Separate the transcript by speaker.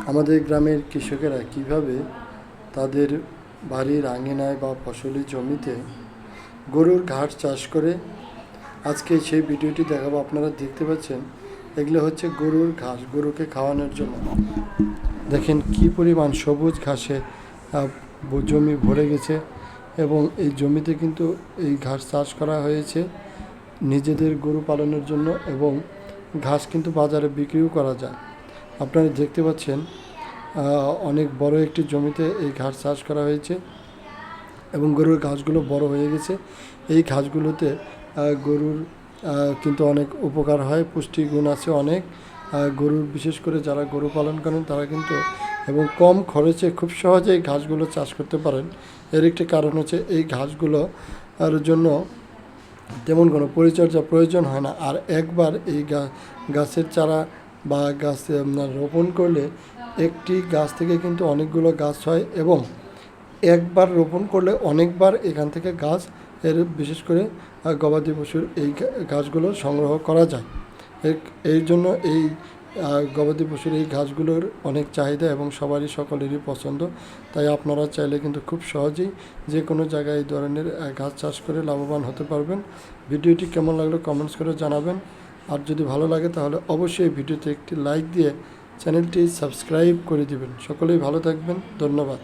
Speaker 1: আমাদের গ্রামের কৃষকেরা কিভাবে তাদের বাড়ির আঙিনায় বা ফসলি জমিতে গরুর ঘাস চাষ করে, আজকে সেই ভিডিওটি দেখাবো। আপনারা দেখতে পাচ্ছেন এগুলো হচ্ছে গরুর ঘাস, গরুকে খাওয়ানোর জন্য। দেখেন কি পরিমাণ সবুজ ঘাসে জমি ভরে গেছে, এবং এই জমিতে কিন্তু এই ঘাস চাষ করা হয়েছে নিজেদের গরু পালনের জন্য, এবং ঘাস কিন্তু বাজারে বিক্রিও করা যায়। আপনারা দেখতে পাচ্ছেন অনেক বড় একটি জমিতে এই ঘাস চাষ করা হয়েছে, এবং গরুর ঘাসগুলো বড় হয়ে গেছে। এই ঘাসগুলোতে গরুর কিন্তু অনেক উপকার হয়, পুষ্টিগুণ আছে অনেক। গরুর বিশেষ করে যারা গরু পালন করেন তারা কিন্তু এবং কম খরচে খুব সহজে এই ঘাসগুলো চাষ করতে পারেন। এর একটি কারণ হচ্ছে এই ঘাসগুলো আর জন্য তেমন কোনো পরিচর্যা প্রয়োজন হয় না। আর একবার এই গাছের চারা বা গাছ রোপণ করলে একটি গাছ থেকে কিন্তু অনেকগুলো গাছ হয়, এবং একবার রোপণ করলে অনেকবার এখান থেকে গাছ বিশেষ করে গবাদি পশুর এই গাছগুলো সংগ্রহ করা যায়। এই জন্য এই গবাদি পশুর এই ঘাসগুলোর অনেক চাহিদা এবং সকলেরই পছন্দ। তাই আপনারা চাইলে কিন্তু খুব সহজেই যে কোনো জায়গায় এই ধরনের ঘাস চাষ করে লাভবান হতে পারবেন। ভিডিওটি কেমন লাগলো কমেন্টস করে জানাবেন। আর যদি ভালো লাগে তাহলে অবশ্যই ভিডিওতে একটি লাইক দিয়ে চ্যানেলটি সাবস্ক্রাইব করে দিবেন। সকলেই ভালো থাকবেন, ধন্যবাদ।